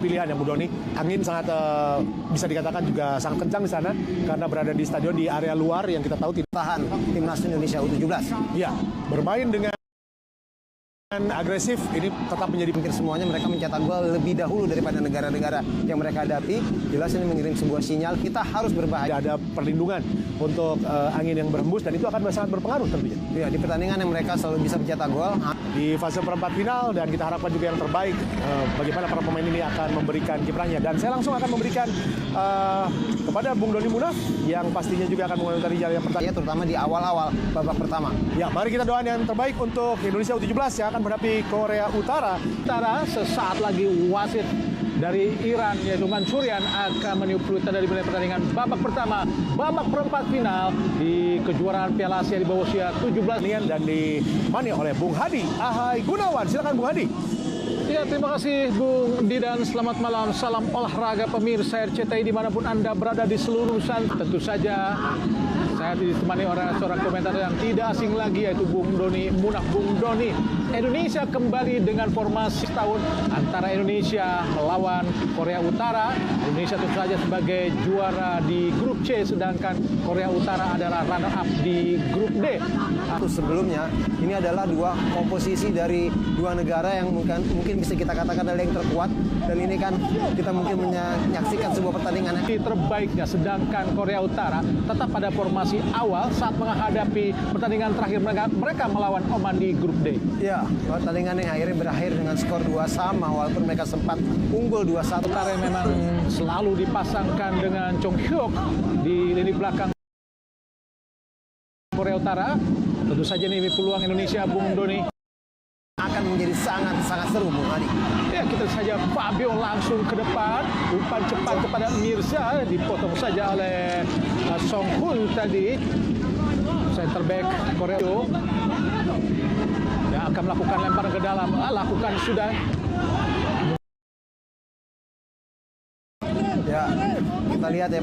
pilihan ya Bu Doni. Angin sangat bisa dikatakan juga sangat kencang di sana karena berada di stadion di area luar yang kita tahu tidak tahan timnas Indonesia U17. Ya, bermain dengan agresif ini tetap menjadi Hampir semuanya mereka mencetak gol lebih dahulu daripada negara-negara yang mereka hadapi. Jelas ini mengirim sebuah sinyal kita harus berbahaya. ada perlindungan untuk angin yang berhembus dan itu akan sangat berpengaruh tentunya. Ya, di pertandingan yang mereka selalu bisa mencetak gol. Di fase perempat final dan kita harapkan juga yang terbaik bagaimana para pemain ini akan memberikan kiprahnya dan saya langsung akan memberikan kepada Bung Doni Munaf yang pastinya juga akan mengomentari jalannya pertandingan Terutama di awal-awal babak pertama. Ya, mari kita doakan yang terbaik untuk Indonesia U17 yang akan menghadapi Korea Utara. Sesaat lagi wasit dari Iran yaitu Mansurian akan meniup peluit dari mulai pertandingan babak pertama, babak perempat final di kejuaraan Piala Asia di bawah usia 17 dan ditemani oleh Bung Hadi Ahai Gunawan. Silakan Bung Hadi. Ya, terima kasih Bung Didan. Selamat malam, salam olahraga pemirsa RCTI dimanapun Anda berada di seluruh Nusantara. Tentu saja saya ditemani oleh seorang komentator yang tidak asing lagi yaitu Bung Doni Munaf. Bung Doni, Indonesia kembali dengan formasi tahun antara Indonesia melawan Korea Utara. Indonesia tentu saja sebagai juara di grup C, sedangkan Korea Utara adalah runner up di grup D. Sebelumnya ini adalah dua komposisi dari dua negara yang mungkin bisa kita katakan adalah yang terkuat, dan ini kan kita mungkin menyaksikan sebuah pertandingan yang terbaiknya, sedangkan Korea Utara tetap pada formasi awal saat menghadapi pertandingan terakhir mereka melawan Oman di grup D. Ya, pertandingan yang akhirnya berakhir dengan skor 2 sama walaupun mereka sempat unggul 2-1. Utara yang memang selalu dipasangkan dengan Chong Hyuk di lini belakang Korea Utara. Tentu saja ini peluang Indonesia, Bung Doni, akan menjadi sangat seru, Bung Adi. Ya, kita saja Fabio langsung ke depan, umpan cepat kepada Mirza, dipotong saja oleh Song Hun tadi, center back Korea yang akan melakukan lemparan ke dalam, lakukan sudah. Ya, kita lihat ya.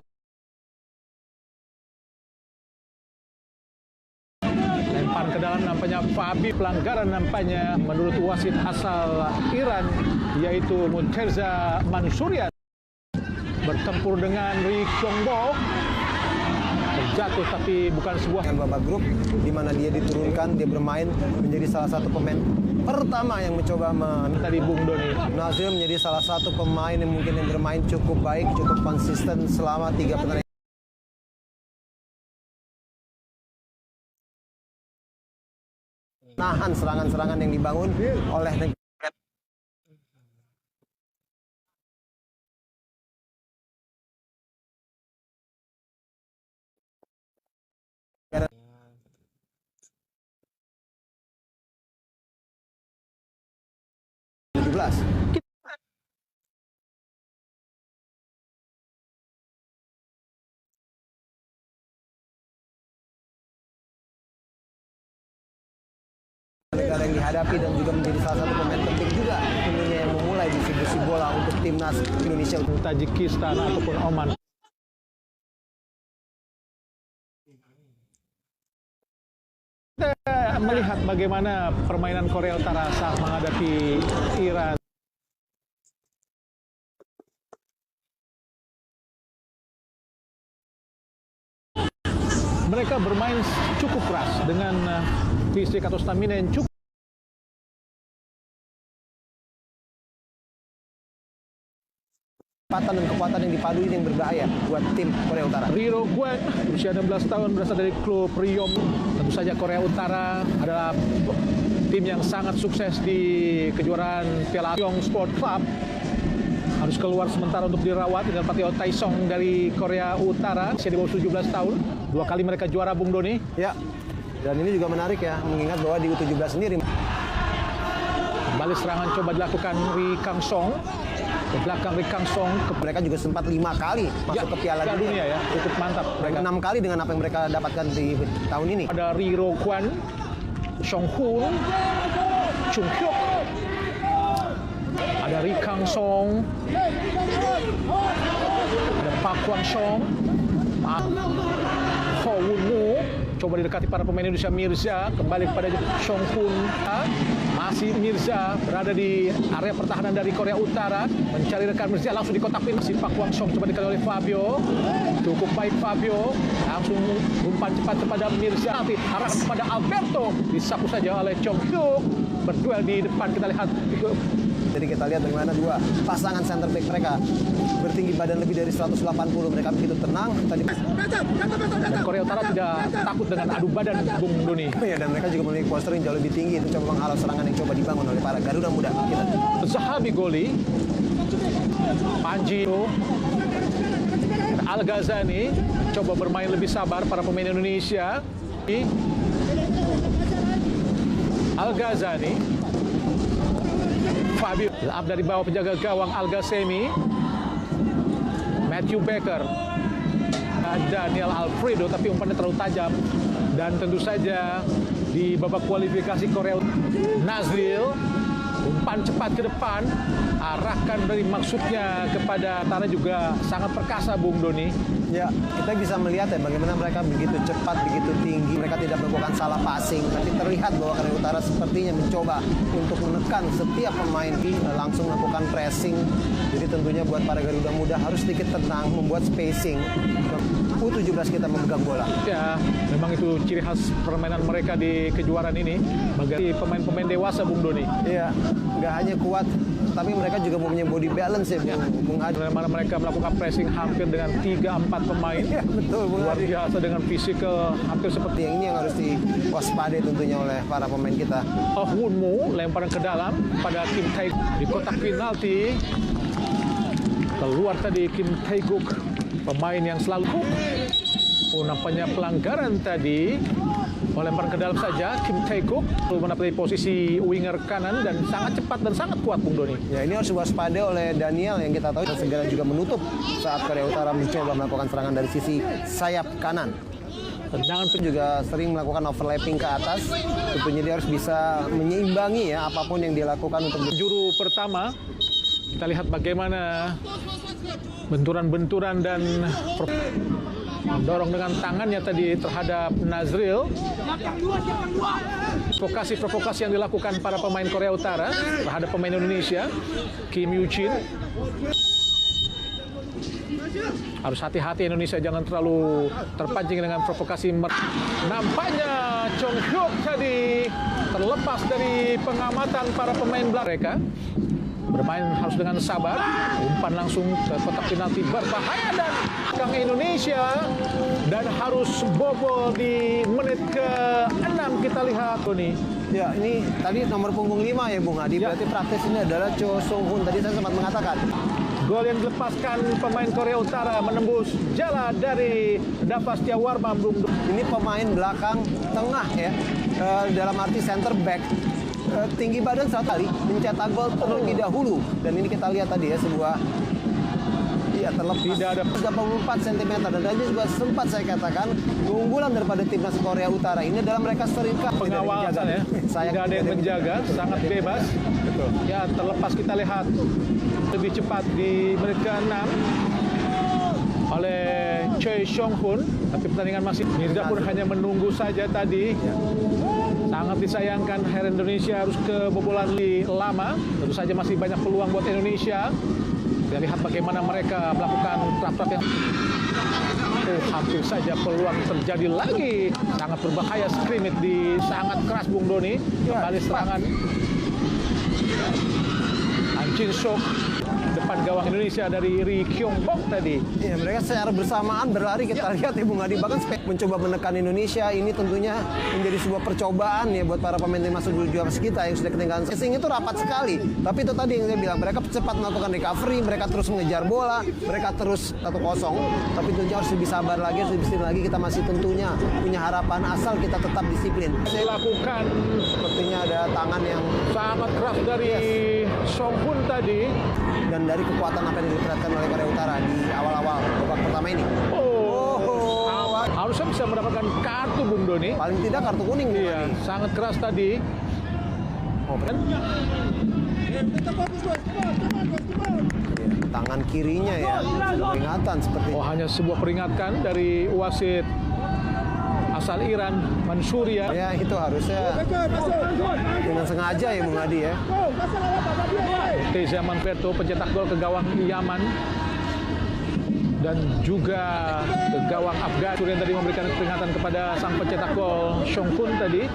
Lempar ke dalam nampaknya Fabi, pelanggaran nampaknya menurut wasit asal Iran yaitu Murtaza Mansurian. Bertempur dengan Ri Kyongbo, terjatuh tapi bukan sebuah. Dengan babak grup di mana dia diturunkan, dia bermain menjadi salah satu pemain pertama yang mencoba Tadi Bung Doni, Nazil menjadi salah satu pemain yang mungkin yang bermain cukup baik, cukup konsisten selama 3 pertandingan. Nahan serangan-serangan yang dibangun oleh negara. Negara yang dihadapi dan juga menjadi salah satu pemain penting juga tentunya yang memulai distribusi bola untuk timnas Indonesia. Tajikistan ataupun Oman. Kita melihat bagaimana permainan Korea Utara saat menghadapi Iran. Mereka bermain cukup keras dengan fisik atau stamina yang cukup. Kecepatan dan kekuatan yang dipadui yang berbahaya buat tim Korea Utara. Riro Guan, usia 16 tahun, berasal dari klub Ryom. Tentu saja Korea Utara adalah tim yang sangat sukses di kejuaraan Piala Asia Sport Club. Harus keluar sementara untuk dirawat dengan Patio Taesong dari Korea Utara, usia di bawah 17 tahun. 2 kali mereka juara, Bung Doni. Ya, dan ini juga menarik ya, mengingat bahwa di U17 sendiri. Kembali serangan coba dilakukan Ri Kang Song. Ke belakang Ri Kang Song. Mereka juga sempat 5 kali masuk ke Piala Dunia ya, cukup mantap. Mereka 6 kali dengan apa yang mereka dapatkan di tahun ini. Ada Riro Guan, Song Hun, Chung Hyuk, ada Ri Kang Song, ada Park Kwang Song, Ho Won Woo, coba didekati para pemain Indonesia. Mirza kembali kepada Chong Hun. Masih Mirza berada di area pertahanan dari Korea Utara, mencari rekan Mirza, langsung di kotak penalti. Si Pak Wang Song coba dikali oleh Fabio. Cukup baik Fabio, langsung umpan cepat kepada Mirza. Nanti arah kepada Alberto, disapu saja oleh Chong Hyuk. Berduel di depan, kita lihat. Jadi kita lihat bagaimana dua pasangan center back mereka bertinggi badan lebih dari 180. Mereka begitu tenang. Tadi Dan Korea Utara tidak takut dengan adu badan, Bung Doni. ya, dan mereka juga memiliki postur yang jauh lebih tinggi. Itu coba menghalau serangan yang coba dibangun oleh para Garuda Muda. Kita. Zahabi Goli, Panji, Al Ghazani coba bermain lebih sabar para pemain Indonesia. Al Ghazani, Fabio up dari bawah penjaga gawang Al Ghazemi, Matthew Baker, Daniel Alfredo, tapi umpannya terlalu tajam. Dan tentu saja di babak kualifikasi Korea, Nazril umpan cepat ke depan, arahkan dari maksudnya kepada Tara juga sangat perkasa, Bung Doni. Ya, kita bisa melihat ya bagaimana mereka begitu cepat, begitu tinggi. Mereka tidak melakukan salah passing, tapi terlihat bahwa Korea Utara sepertinya mencoba untuk menekan setiap pemain, langsung melakukan pressing. Jadi tentunya buat para Garuda Muda harus sedikit tenang, membuat spacing. U17 kita memegang bola. Ya, memang itu ciri khas permainan mereka di kejuaraan ini. Bagi pemain-pemain dewasa, Bung Doni. Iya, nggak hanya kuat, tapi mereka juga mempunyai body balance ya, Bung Adi. Bagaimana mereka melakukan pressing hampir dengan 3-4 pemain. Iya, betul, Bung Luar Adi. biasa dengan fisikal hampir seperti Yang ini yang harus diwaspadai tentunya oleh para pemain kita. Oh Wunmu, lemparan ke dalam pada Kim Tae di kotak penalti. Keluar tadi Kim Tae-guk, pemain yang selalu nampaknya pelanggaran tadi. Lemparan ke dalam saja Kim Tae-guk mendapat posisi winger kanan dan sangat cepat dan sangat kuat, Bung Doni. Ya, ini harus diwaspadai oleh Daniel yang kita tahu dan segera juga menutup saat Korea Utara mencoba melakukan serangan dari sisi sayap kanan. Tendangan Juga sering melakukan overlapping ke atas. Tentunya dia harus bisa menyeimbangi ya apapun yang dilakukan untuk juru pertama. Kita lihat bagaimana benturan-benturan dan dorong dengan tangannya tadi terhadap Nazril. Provokasi-provokasi yang dilakukan para pemain Korea Utara terhadap pemain Indonesia. Kim Yoo-jin. Harus hati-hati Indonesia, jangan terlalu terpancing dengan provokasi. Nampaknya Chong Hyuk tadi terlepas dari pengamatan para pemain mereka. Bermain harus dengan sabar, umpan langsung ke kotak penalti berbahaya dan belakang Indonesia, dan harus bobol di menit ke-6 kita lihat Tony. Ya, ini tadi nomor punggung 5 ya Bung Adi. Ya. Berarti praktis ini adalah Cho Sung Hoon. Tadi saya sempat mengatakan. Gol yang dilepaskan pemain Korea Utara menembus jala dari Dava Setiawarman. Ini pemain belakang tengah ya, dalam arti center back. Tinggi badan satu kali mencetak gol terlebih dahulu, dan ini kita lihat tadi ya sebuah terlepas Tidak ada 34 cm, dan tadi juga sempat saya katakan keunggulan daripada timnas Korea Utara ini adalah mereka seringkali pengawasan ya, tidak ada yang menjaga, sangat bebas. Betul. Ya, terlepas kita lihat lebih cepat di menit ke-6 oleh Choi Song Hoon, tapi pertandingan masih. Mirza pun hanya menunggu saja tadi. Sangat disayangkan Her Indonesia harus kebobolan lama. Tentu saja masih banyak peluang buat Indonesia. Kita lihat bagaimana mereka melakukan trap-trap yang hampir saja peluang terjadi lagi. Sangat berbahaya, scrimmage di sangat keras Bung Doni. Kembali serangan An Jin Sok depan gawang Indonesia dari Ri Kyung Bok tadi. Ya, mereka secara bersamaan berlari, kita lihat ya Bung Adi, bahkan mencoba menekan Indonesia. Ini tentunya menjadi sebuah percobaan ya buat para pemain timnas U17 kita yang sudah ketinggalan. Passing itu rapat sekali, tapi itu tadi yang saya bilang, mereka cepat melakukan recovery, mereka terus mengejar bola, mereka terus 1-0. Tapi tentunya harus lebih sabar lagi, harus lebih disiplin lagi. Kita masih tentunya punya harapan asal kita tetap disiplin. Saya lakukan Sepertinya ada tangan yang sangat keras dari Song Hoon tadi. dan dari kekuatan apa yang diperlihatkan oleh Korea Utara di awal-awal babak pertama ini. Harusnya bisa mendapatkan kartu Bung Doni. Paling tidak kartu kuning. Bung Iya, Adi. sangat keras tadi. Tangan kirinya ya, peringatan seperti Oh, hanya sebuah peringatan dari wasit asal Iran, Mansuria. Ya itu harusnya dengan sengaja ya Bung Adi ya. Teza Manfredo pencetak gol ke gawang Yaman dan juga ke gawang Afgan. Surian tadi memberikan peringatan kepada sang pencetak gol Song Kun tadi.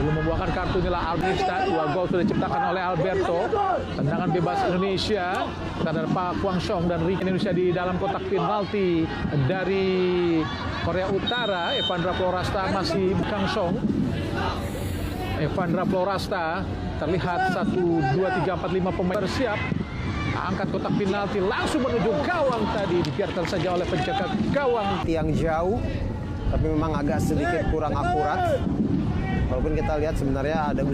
Belum membuahkan kartu inilah Albistan. 2 gol sudah diciptakan oleh Alberto. Tendangan bebas Indonesia karena Pak Kwang Song dan Ricky Indonesia di dalam kotak penalti dari Korea Utara. Evandra Florasta masih Kang Song. Evandra Florasta terlihat 1, 2, 3, 4, 5 pemain bersiap. Angkat kotak penalti langsung menuju gawang tadi. Dibiarkan saja oleh penjaga gawang. Yang jauh, tapi memang agak sedikit kurang akurat. Walaupun kita lihat sebenarnya ada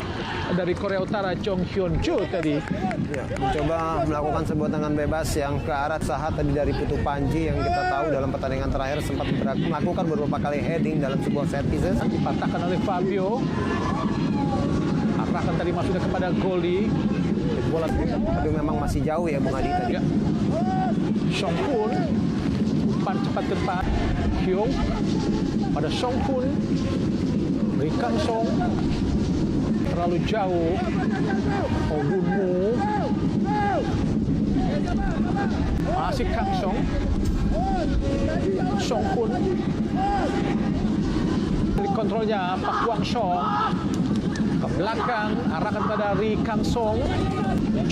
Dari Korea Utara, Chong Hyun Cho tadi. ya, mencoba melakukan sebuah tendangan bebas yang ke arah Sahat tadi dari Putu Panji yang kita tahu dalam pertandingan terakhir sempat melakukan beberapa kali heading dalam sebuah set pieces. Dipatahkan oleh Fabio. Arahkan tadi masuknya kepada Goli. Bola tapi memang masih jauh ya Bung Adi tadi. Ya. Song Kun. Umpan cepat ke depan. Hyung. Pada Song Kun. Ri Kang Song. Terlalu jauh. Oh Gunmu. Masih Kang Song. Song Kun. Kontrolnya Pak Kwang Song. Ke belakang, arahkan pada Ri Kang Song.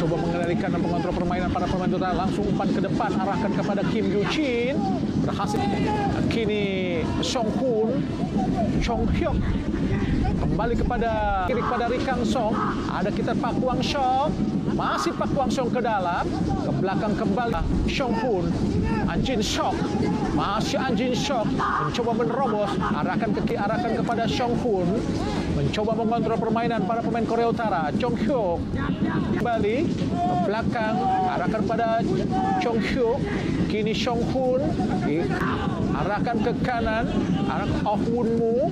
Coba mengendalikan dan mengontrol permainan para pemain Utara. Langsung umpan ke depan, arahkan kepada Kim Yu Chin. Berhasil. Kini Song Kun, Chong Hyuk. Kembali kepada kiri kepada Ri Kang Song. Ada kita Pak Kwang Song. Masih Pak Kwang Song ke dalam. Ke belakang kembali Song Kun. Anjin Shock. Masih Anjin Shock. Mencoba menerobos. Arahkan ke kiri, arahkan kepada Song Kun. Mencoba mengontrol permainan para pemain Korea Utara. Chong Hyuk. Kembali ke belakang. Arahkan pada Chong Hyuk. Kini Song Kun. Arahkan ke kanan. Arahkan Oh Wunmu.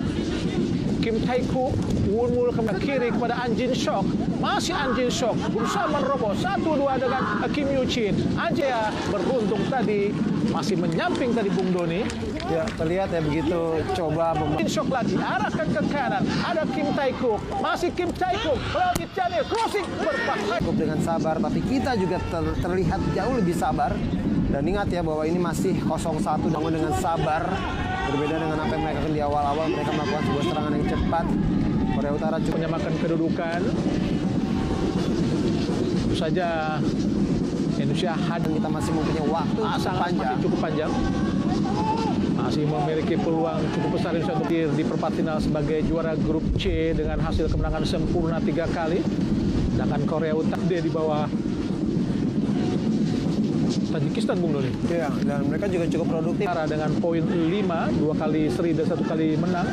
Kim Tae-kuk, Wunmul ke kiri kepada Anjin Shock. Masih Anjin Shock berusaha menerobos 1-2 dengan Kim Yu Chin. Aja beruntung tadi masih menyamping tadi Bung Doni. Ya terlihat ya begitu coba Anjin Shock lagi arahkan ke kanan. Ada Kim Tae-kuk, masih Kim Tae-kuk. Claudia Chanel crossing berbahaya. cukup dengan sabar, tapi kita juga terlihat jauh lebih sabar. Dan ingat ya bahwa ini masih 0-1 bangun dengan sabar. Berbeda dengan apa yang mereka lakukan di awal-awal, mereka melakukan sebuah serangan yang cepat. Korea Utara cukup Menyamakan kedudukan. Tentu saja Indonesia hadir. kita masih mempunyai waktu Sangat panjang. masih cukup panjang. Masih memiliki peluang cukup besar Indonesia untuk di perempat final sebagai juara grup C dengan hasil kemenangan sempurna 3 kali. Sedangkan Korea Utara dia di bawah Tajikistan Bung Doni. Ya, dan mereka juga cukup produktif. Dengan poin 5, 2 kali seri dan 1 kali menang.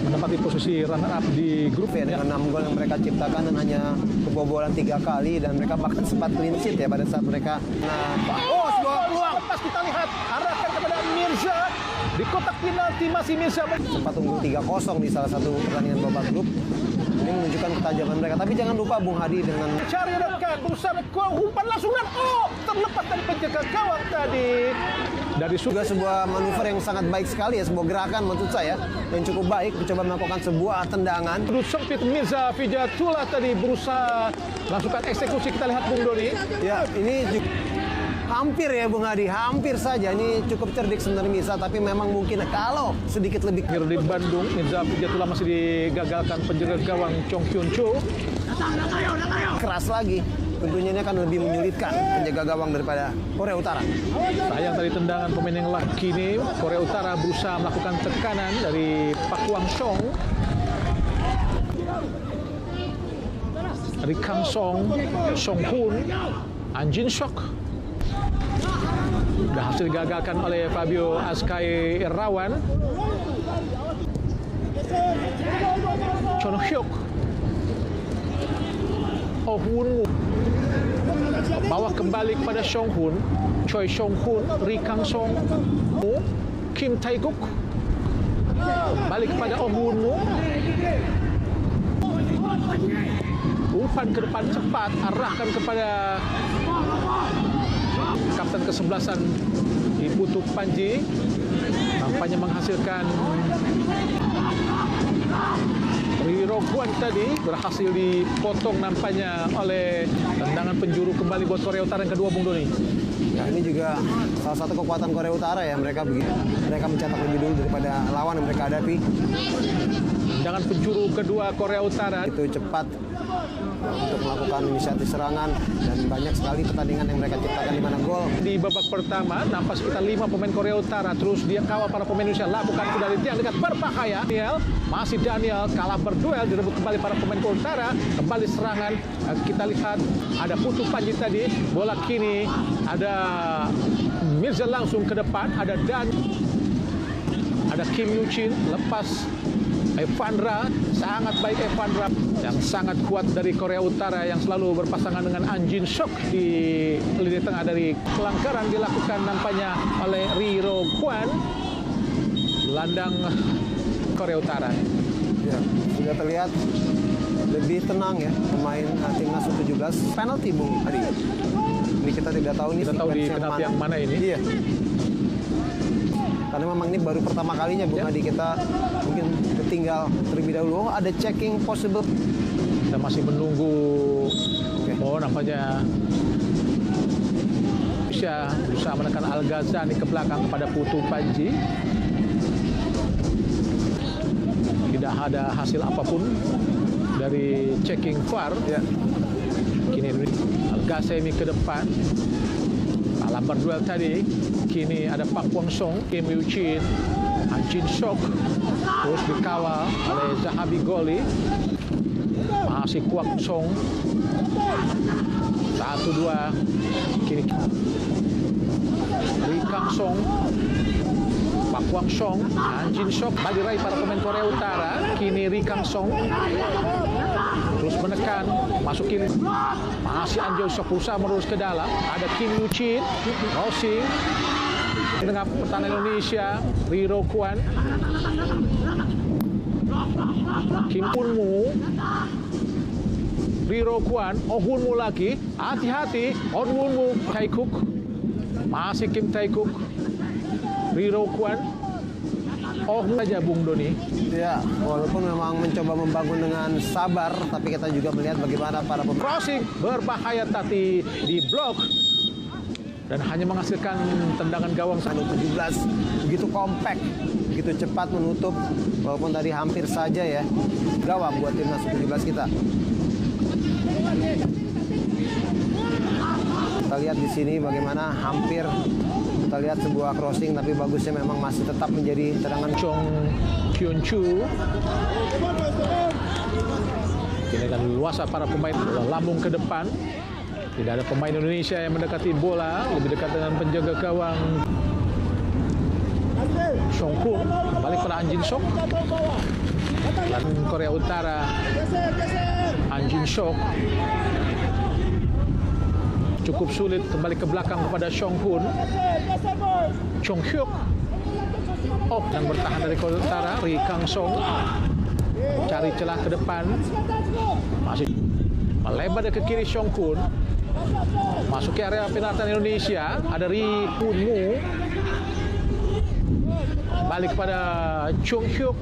Menempati posisi runner up di grup Ya, dengan 6 gol yang mereka ciptakan dan hanya kebobolan 3 kali, dan mereka bahkan sempat clean sheet ya pada saat mereka sebuah peluang. Pas kita lihat arahkan kepada Mirza di kotak penalti. Masih Mirza sempat unggul 3-0 di salah satu pertandingan babak grup. Ini menunjukkan ketajaman mereka. Tapi jangan lupa Bung Hadi dengan cari rekan berusaha umpan langsung dan terlepas dari penjaga gawang tadi. Dari juga sebuah manuver yang sangat baik sekali ya, sebuah gerakan menurut saya yang cukup baik, mencoba melakukan sebuah tendangan. sudut sempit Mirza Vijatullah tadi berusaha melakukan eksekusi. Kita lihat Bung Doni. Ya, ini hampir ya Bung Hadi, hampir saja. Ini cukup cerdik sebenarnya Mirza, tapi memang mungkin kalau sedikit lebih Di Bandung, Mirza Vijatullah masih digagalkan penjaga gawang Chong Hyun Cho. keras lagi. Tentunya ini akan lebih menyulitkan penjaga gawang daripada Korea Utara. Sayang tadi tendangan pemain yang laki ini. Korea Utara berusaha melakukan tekanan dari Pak Kwang Song. Ri Kang Song, Song Kun, Anjin Shock. Berhasil digagalkan oleh Fabio Askai Irawan. Chon Hyuk. Oh Wunmu. Bawa kembali kepada Song Hun. Choi Song Hun, Ri Kang Song, Kim Tae-kuk. Kembali kepada Oh Wunmu. Umpan ke depan cepat, arahkan kepada kapten kesebelasan Ibu Putu Panji. Nampaknya menghasilkan Riro Kwon tadi berhasil dipotong nampaknya oleh tendangan penjuru kembali buat Korea Utara yang kedua, Bung Doni. Ya, ini juga salah satu kekuatan Korea Utara ya, mereka mencetak lebih dulu daripada lawan yang mereka hadapi. Tendangan penjuru kedua Korea Utara Itu cepat untuk melakukan inisiatif serangan dan banyak sekali pertandingan yang mereka ciptakan di mana gol. di babak pertama. Nampak sekitar 5 pemain Korea Utara, terus dia kawal para pemain Indonesia, lakukan dari tiang dekat berbahaya. Daniel kalah berduel, direbut kembali para pemain Korea Utara, kembali serangan. Kita lihat ada Putu Panji tadi, bola kini ada Mirza langsung ke depan, ada Kim Yuchin lepas Evandra, sangat baik Evandra yang sangat kuat dari Korea Utara yang selalu berpasangan dengan An Jin Sok di lini tengah. Dari pelanggaran dilakukan nampaknya oleh Riro Kwon, gelandang Korea Utara. Ya, sudah terlihat lebih tenang ya pemain timnas U17. Penalti, Bung Adi. Ini kita tidak tahu nih. Kita tahu di penalti yang mana ini. Iya. Karena memang ini baru pertama kalinya, Bung Adi, kita mungkin tinggal terlebih dahulu. Oh, ada checking possible. Kita masih menunggu. Oh, nampaknya bisa berusaha menekan Al Ghazani ke belakang kepada Putu Panji. Tidak ada hasil apapun dari checking VAR. Ya. Kini Al Ghazani ke depan. Kalah berduel tadi. Kini ada Pak Kwang Song, Kim Yuchin, An Jin Sok, terus dikawal oleh Zahabi Goli. Masih Kwang Song. 1-2. Kini Ri Kang Song, Pak Kwang Song, An Jin Sok, bagi raih para pemain Korea Utara. Kini Ri Kang Song terus menekan, masuk kiri. Masih An Jin Sok berusaha merus ke dalam. Ada Kim Yuchin, crossing. Di tengah pertahanan Indonesia, Riro Kwon, Kim Hunmu, Riro Kwon, Oh Hunmu lagi, hati-hati, Oh Hunmu, Taekuk, masih Kim Taekuk, Riro Kwon, Oh saja Bung Doni. Ya, walaupun memang mencoba membangun dengan sabar, tapi kita juga melihat bagaimana para pemain. Crossing berbahaya tadi di blok dan hanya menghasilkan tendangan gawang. 17 begitu kompak, begitu cepat menutup, walaupun tadi hampir saja ya gawang buat timnas U17 kita. Kita lihat di sini bagaimana hampir kita lihat sebuah crossing, tapi bagusnya memang masih tetap menjadi tendangan. Chong Kyun Chu. Ini kan luasa para pemain, bola lambung ke depan. Tidak ada pemain Indonesia yang mendekati bola, lebih dekat dengan penjaga gawang Song Kun. Balik pada An Jin Sok. Dan Korea Utara, An Jin Sok cukup sulit kembali ke belakang kepada Song Kun. Chong Hyuk yang bertahan dari Korea Utara. Ri Kang Song cari celah ke depan, masih melebar ke kiri. Song Kun masuk ke area penalti Indonesia. Ada Ri Hunmu, balik pada Chung Hyuk.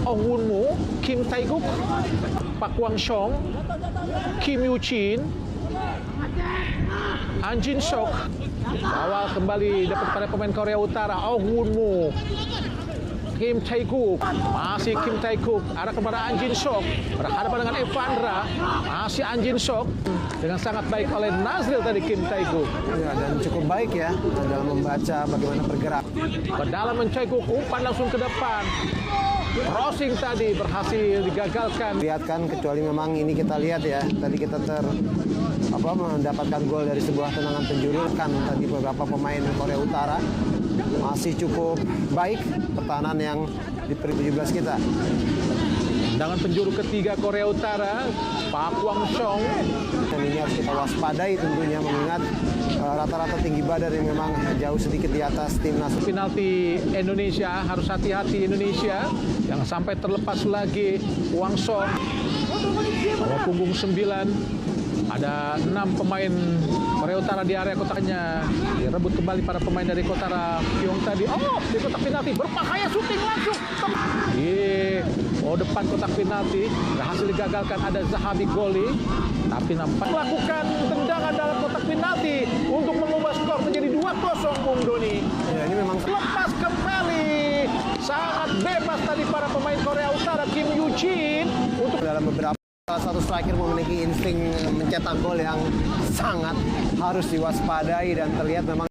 Oh Hunmu, Kim Taekuk, Pak Kwang Song, Kim Yuchin, An Jin Sok. Awal kembali dapat pada pemain Korea Utara. Oh Hunmu, Kim Taekuk, masih Kim Taekuk, arah kepada An Jin Sok, berhadapan dengan Evandra, masih An Jin Sok, dengan sangat baik oleh Nazril tadi Kim Taekuk. Ya, dan cukup baik ya dalam membaca bagaimana bergerak. Ke dalam Taekuk, umpan langsung ke depan. Crossing tadi berhasil digagalkan. Lihat kan, kecuali memang ini kita lihat ya, tadi kita mendapatkan gol dari sebuah tendangan penjuru kan tadi beberapa pemain Korea Utara. Masih cukup baik pertahanan yang di U17 kita. Tendangan penjuru ketiga Korea Utara, Pak Kwang Song. Dan ini harus kita waspadai tentunya, mengingat rata-rata tinggi badan yang memang jauh sedikit di atas timnas. Penalti Indonesia, harus hati-hati Indonesia, jangan sampai terlepas lagi. Kwang Song, bawa punggung 9, Ada 6 pemain Korea Utara di area kotaknya. Direbut kembali para pemain dari Kotara. Pyong tadi. Oh, di kotak penalti berbahaya, syuting langsung. Depan kotak penalti berhasil digagalkan. Ada Zahabi Goli. Tapi nampak melakukan tendangan dalam kotak penalti untuk mengubah skor menjadi 2-0, Bung Doni. Ya, ini memang Lepas kembali. Sangat bebas tadi para pemain Korea Utara. Kim Yoo Jin untuk dalam beberapa salah satu striker memiliki insting mencetak gol yang sangat harus diwaspadai dan terlihat memang